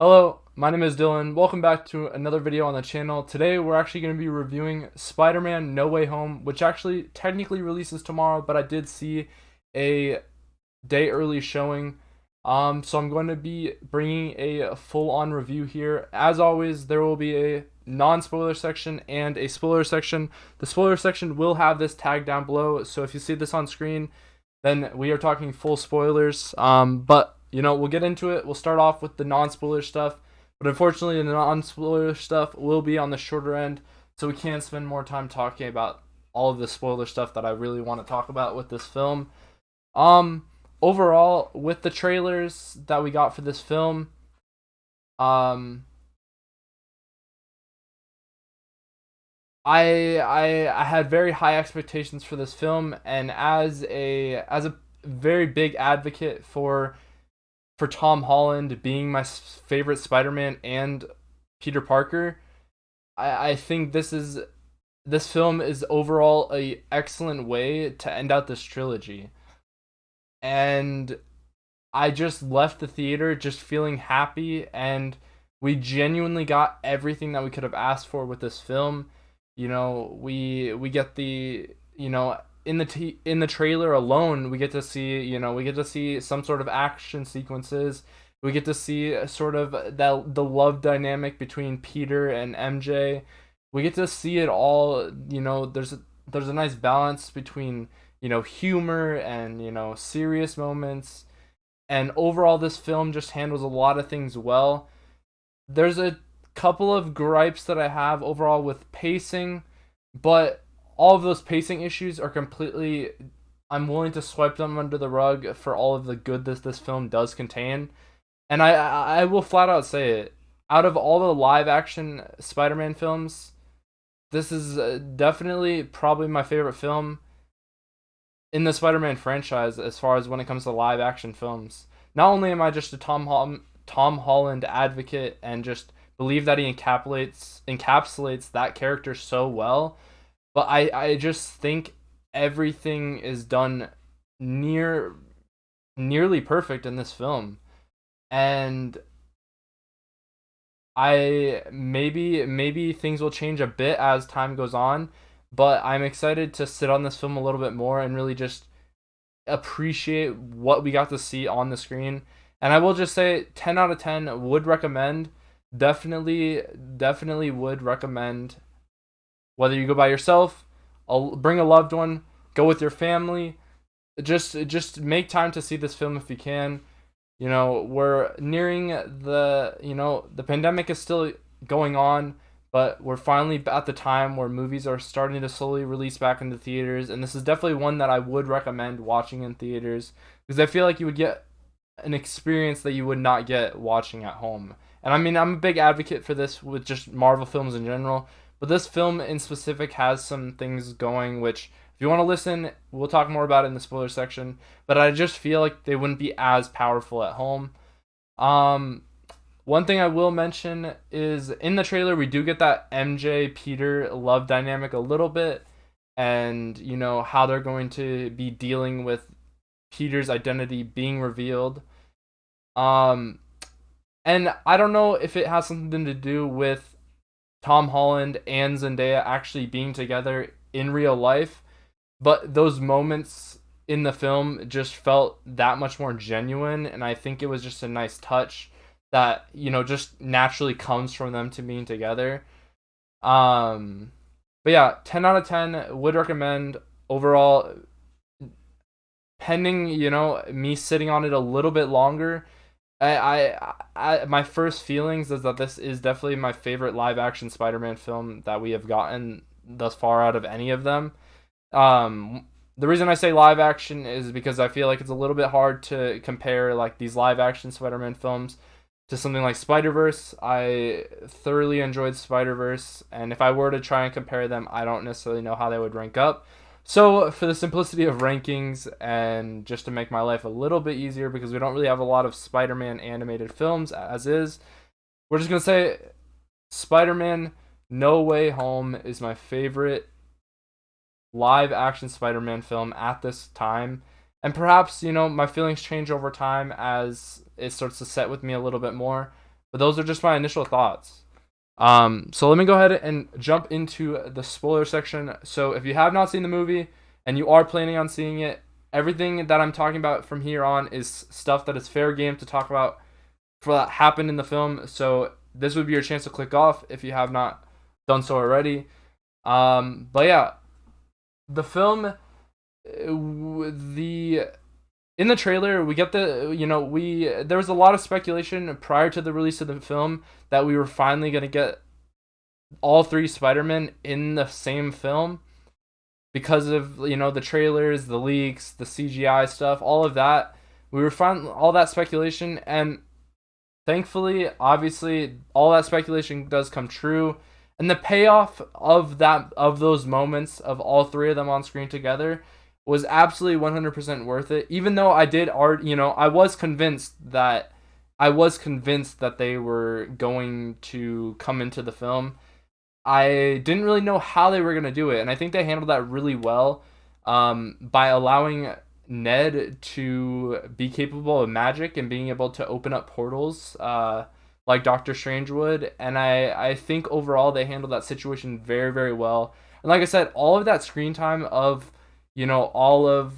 Hello, my name is Dylan. Welcome back to another video on the channel. Today we're actually going to be reviewing Spider-Man No Way Home, which actually technically releases tomorrow, but I did see a day early showing. So I'm going to be bringing a full-on review here. As always, there will be a non-spoiler section and a spoiler section. The spoiler section will have this tag down below, so if you see this on screen, then we are talking full spoilers. But we'll get into it. We'll start off with the non-spoiler stuff, but unfortunately, the non-spoiler stuff will be on the shorter end, so we can spend more time talking about all of the spoiler stuff that I really want to talk about with this film. Um, Overall, with the trailers that we got for this film, um, I had very high expectations for this film, and as a very big advocate for Tom Holland being my favorite Spider-Man and Peter Parker, I think this film is overall a excellent way to end out this trilogy. And I just left the theater just feeling happy, and we genuinely got everything that we could have asked for with this film. We get in the trailer alone, we get to see some sort of action sequences. We get to see sort of the love dynamic between Peter and MJ. We get to see it all. There's a nice balance between humor and serious moments, and overall this film just handles a lot of things well. There's a couple of gripes that I have overall with pacing, but all of those pacing issues are completely, I'm willing to swipe them under the rug for all of the good this film does contain. And I will flat out say it. Out of all the live action Spider-Man films, this is definitely probably my favorite film in the Spider-Man franchise as far as when it comes to live action films. Not only am I just a Tom Holland advocate and just believe that he encapsulates that character so well, but I just think everything is done nearly perfect in this film. And I maybe things will change a bit as time goes on, but I'm excited to sit on this film a little bit more and really just appreciate what we got to see on the screen. And I will just say 10 out of 10 would recommend. Definitely would recommend, whether you go by yourself, bring a loved one, go with your family, just make time to see this film if you can. We're nearing the pandemic is still going on, but we're finally at the time where movies are starting to slowly release back into theaters, and this is definitely one that I would recommend watching in theaters, because I feel like you would get an experience that you would not get watching at home. And I mean, I'm a big advocate for this with just Marvel films in general, but this film in specific has some things going which, if you want to listen, we'll talk more about it in the spoiler section, but I just feel like they wouldn't be as powerful at home. Um, One thing I will mention is in the trailer we do get that MJ Peter love dynamic a little bit, and how they're going to be dealing with Peter's identity being revealed. Um, and I don't know if it has something to do with Tom Holland and Zendaya actually being together in real life, but those moments in the film just felt that much more genuine, and I think it was just a nice touch that just naturally comes from them to being together. um but yeah, 10 out of 10 would recommend. Overall, pending me sitting on it a little bit longer, my first feelings is that this is definitely my favorite live action Spider-Man film that we have gotten thus far out of any of them. The reason I say live action is because I feel like it's a little bit hard to compare like these live action Spider-Man films to something like Spider-Verse. I thoroughly enjoyed Spider-Verse, and if I were to try and compare them, I don't necessarily know how they would rank up. So, for the simplicity of rankings and just to make my life a little bit easier, because we don't really have a lot of Spider-Man animated films as is, we're just going to say Spider-Man No Way Home is my favorite live action Spider-Man film at this time. And perhaps, my feelings change over time as it starts to set with me a little bit more. But those are just my initial thoughts. So let me go ahead and jump into the spoiler section. So if you have not seen the movie and you are planning on seeing it, everything that I'm talking about from here on is stuff that is fair game to talk about for that happened in the film. So this would be your chance to click off if you have not done so already. But yeah, the film, the in the trailer we get we there was a lot of speculation prior to the release of the film that we were finally going to get all three Spider-Men in the same film because of the trailers, the leaks, the CGI stuff, all of that. We were finding all that speculation, and thankfully, obviously, all that speculation does come true. And the payoff of those moments of all three of them on screen together was absolutely 100% worth it. Even though I was convinced that they were going to come into the film. I didn't really know how they were going to do it, and I think they handled that really well by allowing Ned to be capable of magic and being able to open up portals like Doctor Strange would. And I think overall they handled that situation very, very well. And like I said, all of that screen time of, all of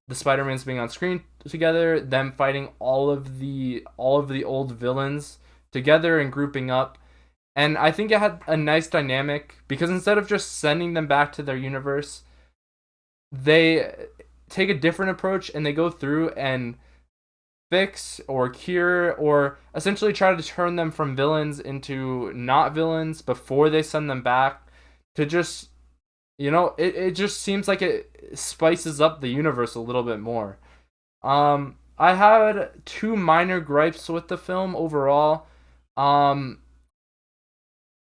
the Spider-Mans being on screen together, them fighting all of the old villains together and grouping up. And I think it had a nice dynamic because instead of just sending them back to their universe, they take a different approach and they go through and fix or cure or essentially try to turn them from villains into not villains before they send them back to just, it just seems like it spices up the universe a little bit more. I had two minor gripes with the film overall.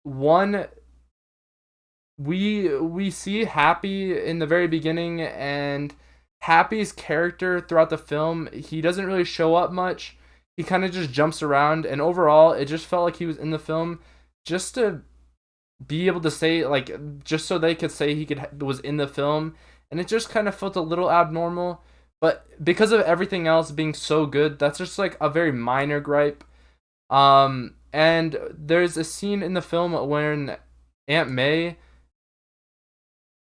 One, we see Happy in the very beginning, and Happy's character throughout the film, he doesn't really show up much. He kind of just jumps around, and overall, it just felt like he was in the film just to be able to say, like, just so they could say was in the film, and it just kind of felt a little abnormal. But because of everything else being so good, that's just like a very minor gripe. And there's a scene in the film when Aunt May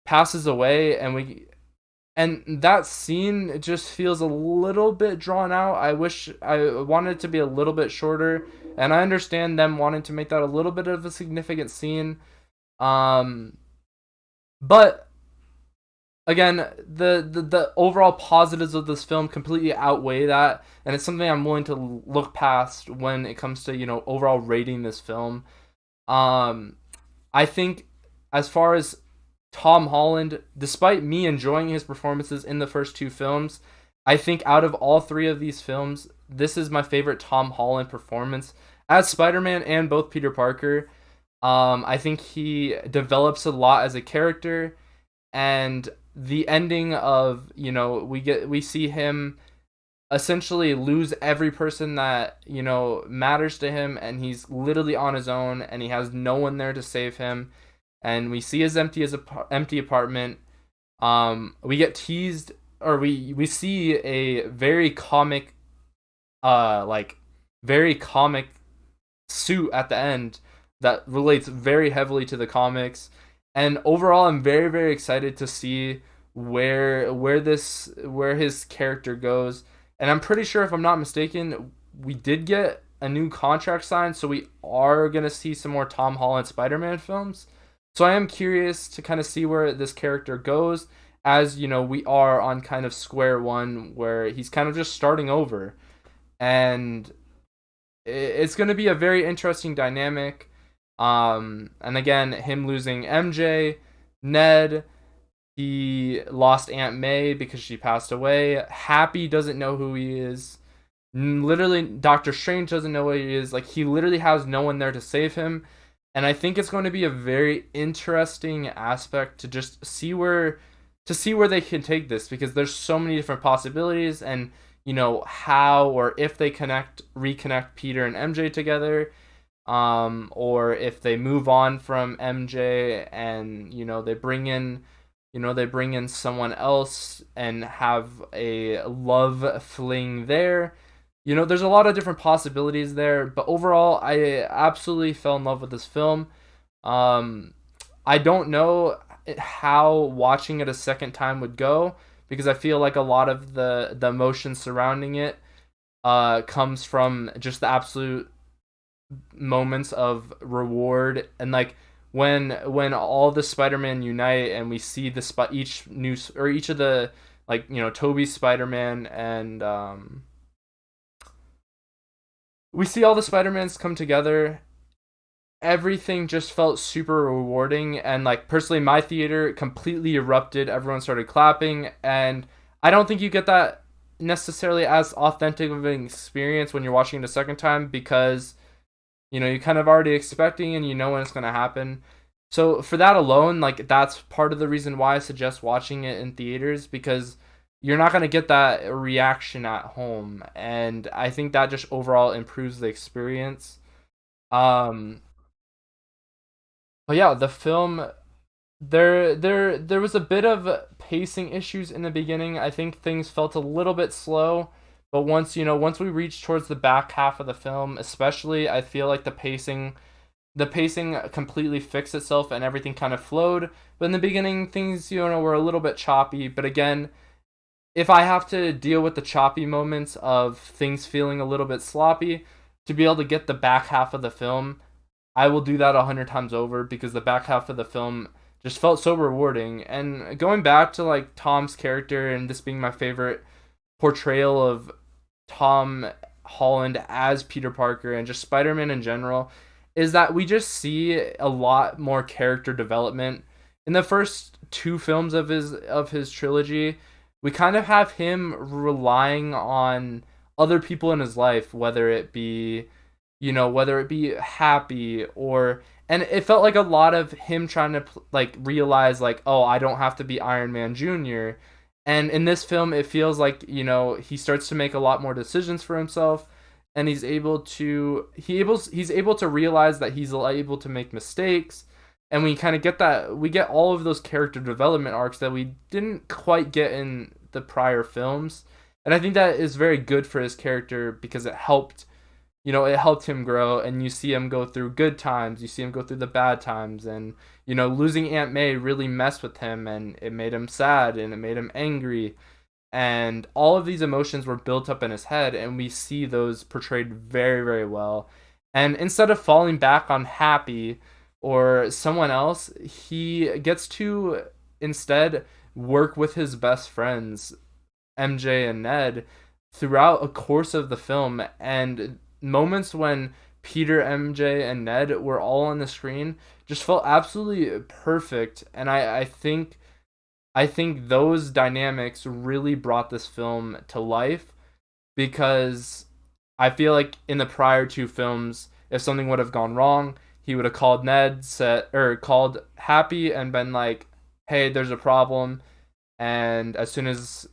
passes away, and that scene just feels a little bit drawn out. I wanted it to be a little bit shorter, and I understand them wanting to make that a little bit of a significant scene. But again, the overall positives of this film completely outweigh that, and it's something I'm willing to look past when it comes to overall rating this film. I think as far as Tom Holland, despite me enjoying his performances in the first two films, I think out of all three of these films, this is my favorite Tom Holland performance as Spider-Man and both Peter Parker. I think he develops a lot as a character, and the ending of we see him essentially lose every person that matters to him, and he's literally on his own, and he has no one there to save him, and we see his empty apartment. We get teased, or we see a very comic very comic suit at the end that relates very heavily to the comics. And overall, I'm very, very excited to see where his character goes. And I'm pretty sure, if I'm not mistaken, we did get a new contract signed, so we are gonna see some more Tom Holland Spider-Man films. So I am curious to kind of see where this character goes, as we are on kind of square one, where he's kind of just starting over, and it's gonna be a very interesting dynamic. And again, him losing MJ, Ned, he lost Aunt May because she passed away. Happy doesn't know who he is. Literally, Doctor Strange doesn't know what he is. Like, he literally has no one there to save him. And I think it's going to be a very interesting aspect to just see where they can take this, because there's so many different possibilities, and how or if they reconnect Peter and MJ together. Or if they move on from MJ and they bring in someone else and have a love fling there. there's a lot of different possibilities there, but overall, I absolutely fell in love with this film. Um, I don't know how watching it a second time would go because I feel like a lot of the emotion surrounding it comes from just the absolute moments of reward and like when all the Spider-Man unite and we see each new or each of the like Toby's Spider-Man and we see all the Spider-Mans come together. Everything just felt super rewarding and like personally my theater completely erupted. Everyone started clapping and I don't think you get that necessarily as authentic of an experience when you're watching it a second time because you're kind of already expecting and you know when it's going to happen. So for that alone, like that's part of the reason why I suggest watching it in theaters because you're not going to get that reaction at home and I think that just overall improves the experience. Um but yeah, the film there was a bit of pacing issues in the beginning. I think things felt a little bit slow, but once we reached towards the back half of the film, especially, I feel like the pacing completely fixed itself and everything kind of flowed. But in the beginning, things were a little bit choppy. But again, if I have to deal with the choppy moments of things feeling a little bit sloppy to be able to get the back half of the film, I will do that 100 times over because the back half of the film just felt so rewarding. And going back to like Tom's character and this being my favorite portrayal of Tom Holland as Peter Parker and just Spider-Man in general is that we just see a lot more character development in the first two films of his trilogy. We kind of have him relying on other people in his life, whether it be happy or and it felt like a lot of him trying to like realize like, oh, I don't have to be Iron Man Jr. And in this film it feels like he starts to make a lot more decisions for himself and he's able to realize that he's able to make mistakes and we get all of those character development arcs that we didn't quite get in the prior films. And I think that is very good for his character because it helped him grow and you see him go through good times, you see him go through the bad times and losing Aunt May really messed with him and it made him sad and it made him angry and all of these emotions were built up in his head and we see those portrayed very very well. And instead of falling back on Happy or someone else, he gets to instead work with his best friends MJ and Ned throughout a course of the film, and moments when Peter, MJ, and Ned were all on the screen just felt absolutely perfect. And I think those dynamics really brought this film to life because I feel like in the prior two films, if something would have gone wrong, he would have called called Happy and been like, "Hey, there's a problem," and as soon as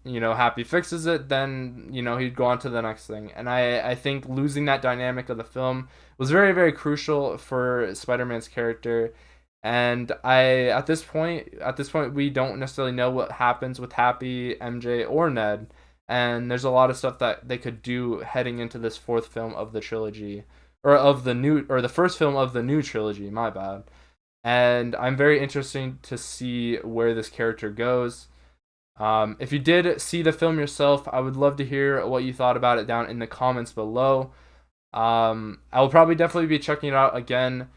Happy fixes it, then he'd go on to the next thing. And I think losing that dynamic of the film was very very crucial for Spider-Man's character. And at this point we don't necessarily know what happens with Happy, MJ, or Ned. And there's a lot of stuff that they could do heading into this fourth film of the trilogy, or the first film of the new trilogy. My bad. And I'm very interested to see where this character goes. If you did see the film yourself, I would love to hear what you thought about it down in the comments below. I will probably definitely be checking it out again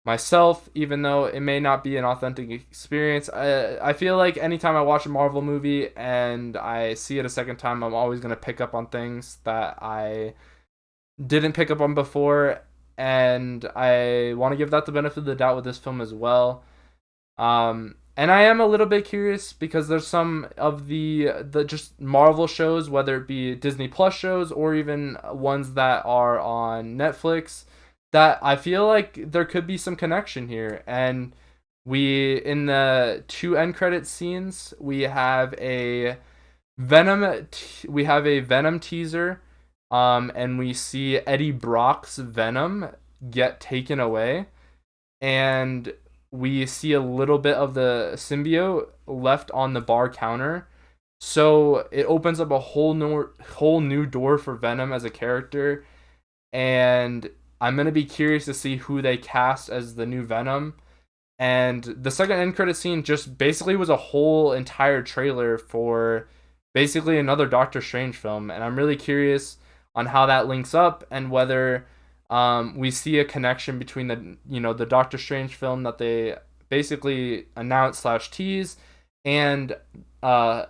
myself, even though it may not be an authentic experience. I feel like anytime I watch a Marvel movie and I see it a second time, I'm always going to pick up on things that I didn't pick up on before, and I want to give that the benefit of the doubt with this film as well. And I am a little bit curious because there's some of the just Marvel shows, whether it be Disney Plus shows or even ones that are on Netflix, that I feel like there could be some connection here. And in the two end credit scenes, we have a Venom teaser, and we see Eddie Brock's Venom get taken away, and we see a little bit of the symbiote left on the bar counter. So it opens up a whole new door for Venom as a character, and I'm gonna be curious to see who they cast as the new Venom. And the second end credit scene just basically was a whole entire trailer for basically another Doctor Strange film, and I'm really curious on how that links up and whether we see a connection between the Doctor Strange film that they basically announced slash tease and uh,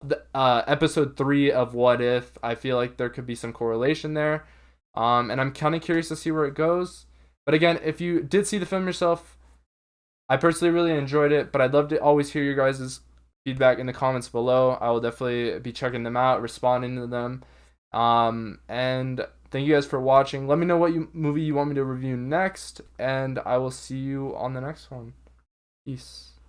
the episode 3 of What If. I feel like there could be some correlation there, and I'm kind of curious to see where it goes. But again, if you did see the film yourself, I personally really enjoyed it, but I'd love to always hear your guys' feedback in the comments below. I will definitely be checking them out, responding to them. And thank you guys for watching. Let me know what movie you want me to review next, and I will see you on the next one. Peace.